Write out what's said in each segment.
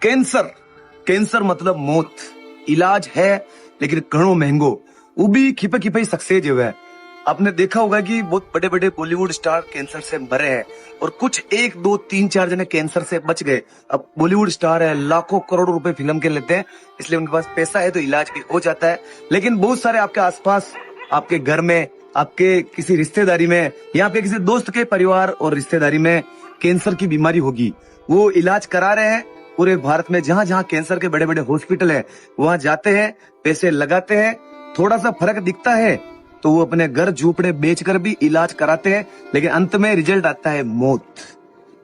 Cancer cancer मतलब मौत। इलाज है लेकिन घणो महंगो, वो भी खिपे खिपे सक्सेस जो है। आपने देखा होगा कि बहुत बड़े बड़े बॉलीवुड स्टार कैंसर से मरे हैं और कुछ 1 2 3 4 जने कैंसर से बच गए। अब बॉलीवुड स्टार है, लाखों करोड़ों रुपए फिल्म के लेते हैं, इसलिए उनके पास पैसा है तो इलाज भी हो जाता है। लेकिन बहुत सारे आपके आसपास, आपके घर में, आपके किसी रिश्तेदारी में या आपके किसी दोस्त के परिवार और रिश्तेदारी में कैंसर की बीमारी होगी, वो इलाज करा रहे हैं। पूरे भारत में जहां जहां कैंसर के बड़े बड़े हॉस्पिटल है वहां जाते हैं, पैसे लगाते हैं, थोड़ा सा फर्क दिखता है तो वो अपने घर झूपड़े बेचकर भी इलाज कराते हैं, लेकिन अंत में रिजल्ट आता है मौत।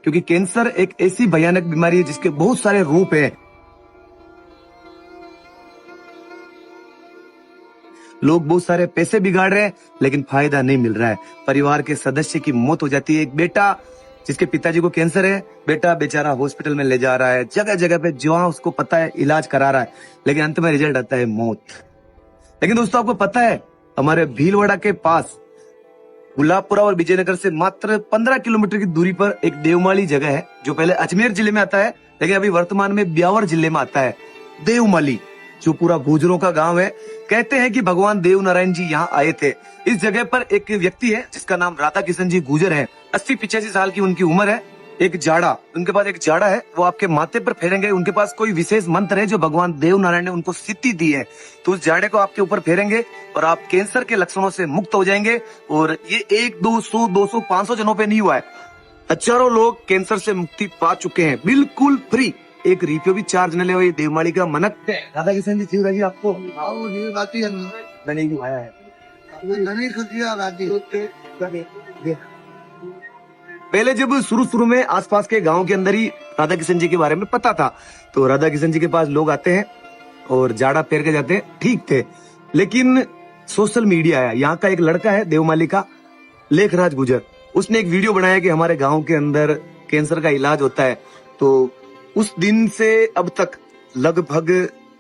क्योंकि कैंसर एक ऐसी भयानक बीमारी है जिसके बहुत सारे रूप हैं। लोग बहुत सारे पैसे बिगाड़ रहे हैं लेकिन फायदा नहीं मिल रहा है। परिवार के सदस्य की मौत हो जाती है। एक बेटा जिसके पिताजी को कैंसर है, बेटा बेचारा हॉस्पिटल में ले जा रहा है, जगह जगह पे जहां उसको पता है इलाज करा रहा है, लेकिन अंत में रिजल्ट आता है मौत। लेकिन दोस्तों आपको पता है हमारे भीलवाड़ा के पास गुलाबपुरा और विजयनगर से मात्र 15 किलोमीटर की दूरी पर एक देवमाली जगह है जो पहले अजमेर जिले में आता है लेकिन अभी वर्तमान में ब्यावर जिले में आता है। देवमाली जो पूरा गुजरों का गांव है। कहते हैं कि भगवान देव नारायण जी यहाँ आए थे। इस जगह पर एक व्यक्ति है जिसका नाम राधा किशन जी गुजर है। 80-85 साल की उनकी उम्र है। एक जाड़ा, उनके पास एक जाड़ा है, वो आपके माथे पर फेरेंगे। उनके पास कोई विशेष मंत्र है जो भगवान देव नारायण ने उनको सिद्धि दी है, तो उस जाड़े को आपके ऊपर फेरेंगे और आप कैंसर के लक्षणों से मुक्त हो जाएंगे। और ये 1 200 200 500 जनों पे नहीं हुआ है, हजारों लोग कैंसर से मुक्ति पा चुके हैं बिल्कुल फ्री। एक रिव्यू भी 4 जने ले हुए देवमाली का मनक। राधा किशन जी शिवराज जी आपको पहले जब शुरू में आसपास के गांव के अंदर ही राधा किशन जी के बारे में पता था, तो राधा किशन जी के पास लोग आते हैं और जाड़ा पैर के जाते हैं, ठीक थे। लेकिन सोशल मीडिया है, यहाँ का एक लड़का है देवमाली का, लेखराज गुजर, उसने एक वीडियो बनाया कि हमारे गांव के अंदर कैंसर का इलाज होता है। तो उस दिन से अब तक लगभग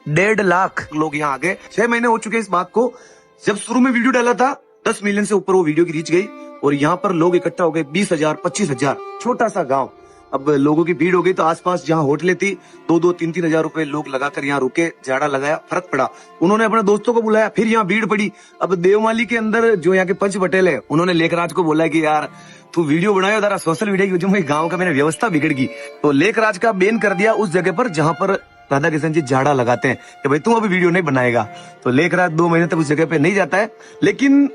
1.5 लाख लोग यहाँ आ गए। 6 महीने हो चुके इस बात को। जब शुरू में वीडियो डाला था 10 मिलियन से ऊपर वो वीडियो की रीच गई और यहाँ पर लोग इकट्ठा हो गए 20,000 25,000। छोटा सा गांव, अब लोगों की भीड़ हो गई तो आसपास जहाँ होटलें थी 2-2 3-3 हजार रुपए लोग लगाकर यहाँ रुके, जाड़ा लगाया, फर्क पड़ा। उन्होंने अपने दोस्तों को बुलाया, फिर यहाँ भीड़ पड़ी। अब देवमाली के अंदर जो यहाँ के पंच पटेल है, उन्होंने लेखराज को बोला कि यार तू वीडियो बनायो जरा सोशल मीडिया की, जो गाँव का मेरी व्यवस्था बिगड़ गई। तो लेखराज का बैन कर दिया उस जगह पर जहाँ पर राधा किशन जी जाड़ा लगाते हैं कि भाई तुम अभी वीडियो नहीं बनाएगा। तो लेखराज 2 महीने तक उस जगह पे नहीं जाता है। लेकिन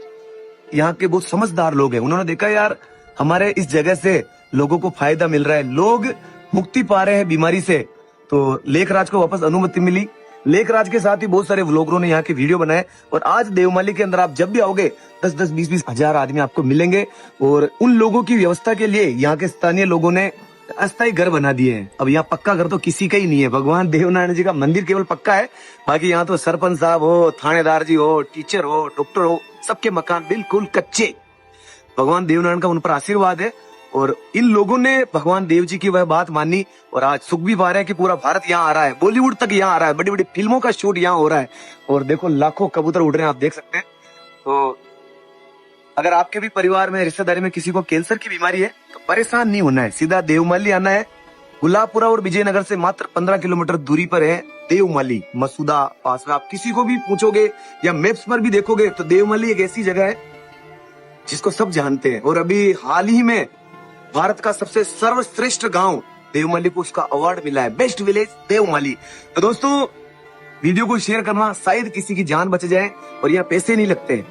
यहाँ के बहुत समझदार लोग हैं, उन्होंने देखा यार हमारे इस जगह से लोगों को फायदा मिल रहा है, लोग मुक्ति पा रहे हैं बीमारी से, तो लेखराज को वापस अनुमति मिली। लेखराज के साथ ही बहुत सारे व्लॉगरों ने यहाँ के वीडियो बनाए और आज देवमाली के अंदर आप जब भी आओगे 10-10 20-20 हजार आदमी आपको मिलेंगे। और उन लोगों की व्यवस्था के लिए यहाँ के स्थानीय लोगों ने अस्थायी घर बना दिए हैं। अब यहाँ पक्का घर तो किसी का ही नहीं है, भगवान देवनारायण जी का मंदिर केवल पक्का है, बाकी यहाँ तो सरपंच साहब हो, थानेदार जी हो, टीचर हो, डॉक्टर हो, सबके मकान बिल्कुल कच्चे। भगवान देवनारायण का उन पर आशीर्वाद है और इन लोगों ने भगवान देव जी की वह बात मानी और आज सुख भी पा रहे हैं कि पूरा भारत यहाँ आ रहा है, बॉलीवुड तक यहाँ आ रहा है, बड़ी बड़ी फिल्मों का शूट यहाँ हो रहा है और देखो लाखों कबूतर उड़ रहे हैं, आप देख सकते हैं। तो अगर आपके भी परिवार में, रिश्तेदारी में किसी को कैंसर की बीमारी है तो परेशान नहीं होना है, सीधा देवमाली आना है। गुलाबपुरा और विजयनगर से मात्र 15 किलोमीटर दूरी पर है देवमाली, मसूदा पास में। आप किसी को भी पूछोगे या मैप्स पर भी देखोगे तो देवमाली एक ऐसी जगह है जिसको सब जानते हैं। और अभी हाल ही में भारत का सबसे सर्वश्रेष्ठ गांव देवमाली को उसका अवार्ड मिला है, बेस्ट विलेज देवमाली। तो दोस्तों वीडियो को शेयर करना, शायद किसी की जान बच जाए। और यहाँ पैसे नहीं लगते,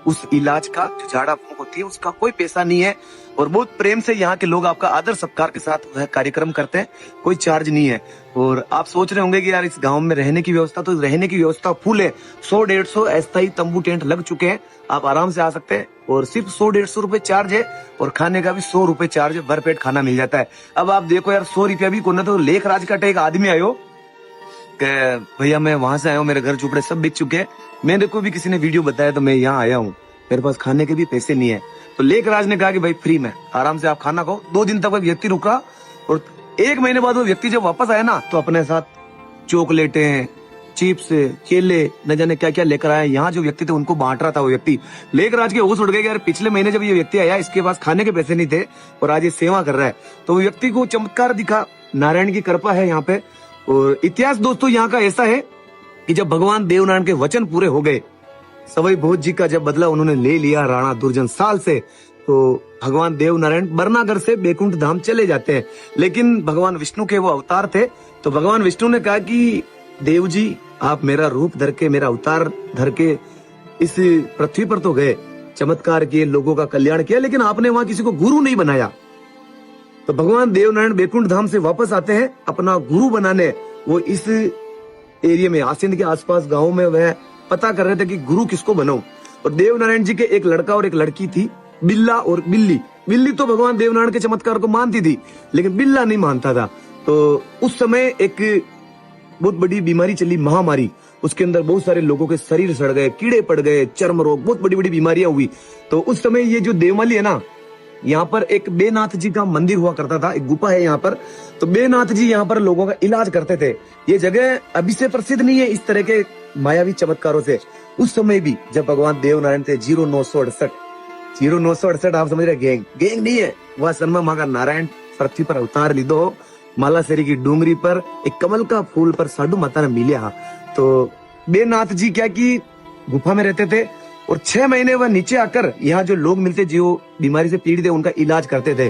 उस इलाज का जो झाड़ा फूंक होती है उसका कोई पैसा नहीं है और बहुत प्रेम से यहाँ के लोग आपका आदर सत्कार के साथ वह कार्यक्रम करते हैं, कोई चार्ज नहीं है। और आप सोच रहे होंगे कि यार इस गांव में रहने की व्यवस्था, तो रहने की व्यवस्था फुल है। 100-150 अस्थायी तंबू टेंट लग चुके हैं, आप आराम से आ सकते हैं और सिर्फ 100-150 रुपए चार्ज है और खाने का भी 100 रुपए चार्ज है, भरपेट खाना मिल जाता है। अब आप देखो यार 100 रुपया भी कोना, तो लेखराज का एक आदमी आयो भैया मैं वहां से आया हूँ, मेरे घर झुपड़े सब बिक चुके हैं, मेरे को भी किसी ने वीडियो बताया तो मैं यहाँ आया हूँ, मेरे पास खाने के भी पैसे नहीं है। तो लेखराज ने कहा कि भाई फ्री में आराम से आप खाना खाओ। 2 दिन तक वो व्यक्ति रुका और 1 महीने बाद वो व्यक्ति जब वापस आया ना तो अपने साथ चॉकलेटें, चिप्स, केले, न जाने क्या क्या लेकर आया। यहाँ जो व्यक्ति थे उनको बांट रहा था वो व्यक्ति। लेखराज के होश उड़ गए कि यार पिछले महीने जब ये व्यक्ति आया इसके पास खाने के पैसे नहीं थे और आज ये सेवा कर रहा है। तो वो व्यक्ति को चमत्कार दिखा, नारायण की कृपा है यहाँ पे। और इतिहास दोस्तों यहाँ का ऐसा है कि जब भगवान देवनारायण के वचन पूरे हो गए, सवाई भोज जी का जब बदला उन्होंने ले लिया राणा दुर्जन साल से, तो भगवान देवनारायण बरनागर से बैकुंठ धाम चले जाते हैं। लेकिन भगवान विष्णु के वो अवतार थे, तो भगवान विष्णु ने कहा कि देव जी, आप मेरा रूप धर के, मेरा अवतार धर के इस पृथ्वी पर तो गए, चमत्कार किए, लोगों का कल्याण किया, लेकिन आपने वहां किसी को गुरु नहीं बनाया। तो भगवान देवनारायण बैकुंठ धाम से वापस आते हैं अपना गुरु बनाने। वो इस एरिया में, आसिंद के आसपास गाँव में वह पता कर रहे थे कि गुरु किसको बनाऊं। और देवनारायण जी के एक लड़का और एक लड़की थी, बिल्ला और बिल्ली। बिल्ली तो भगवान देवनारायण के चमत्कार को मानती थी, लेकिन बिल्ला नहीं मानता था। तो उस समय एक बहुत बड़ी बीमारी चली, महामारी। उसके अंदर बहुत सारे लोगों के शरीर सड़ गए, कीड़े पड़ गए, चर्म रोग, बहुत बड़ी बड़ी बीमारियां हुई। तो उस समय ये जो देवमाली है ना, यहाँ पर एक बेनाथ जी का मंदिर हुआ करता था, एक गुफा है यहाँ पर। तो बेनाथ जी यहाँ पर लोगों का इलाज करते थे। ये जगह अभी से प्रसिद्ध नहीं है इस तरह के मायावी चमत्कारों से। उस समय भी जब भगवान देवनारायण थे, 0968 आप समझ रहे, गैंग नहीं है, वह सन्मा माँ का नारायण पृथ्वी पर अवतार लीधो, मालासेरी की डूंगरी पर एक कमल का फूल पर साधु माता ने मिलिया। तो बेनाथ जी क्या की गुफा में रहते थे, और 6 महीने वह नीचे आकर यहाँ जो लोग मिलते जो बीमारी से पीड़ित है उनका इलाज करते थे।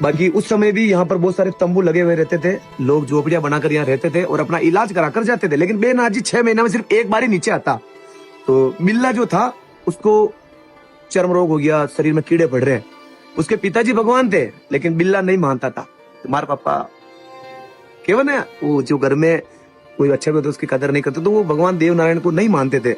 बाकी उस समय भी यहाँ पर बहुत सारे तंबू लगे हुए रहते थे, लोग झोपड़ियां बनाकर यहाँ रहते थे और अपना इलाज कराकर जाते थे। लेकिन बेनाथ जी 6 महीने में सिर्फ एक बार ही नीचे आता। तो बिल्ला जो था उसको चर्म रोग हो गया, शरीर में कीड़े पड़ रहे। उसके पिताजी भगवान थे, लेकिन बिल्ला नहीं मानता था। तुम्हारे पापा केवल है वो, जो घर में कोई अच्छा भी होता उसकी कदर नहीं करते, तो वो भगवान देवनारायण को नहीं मानते थे।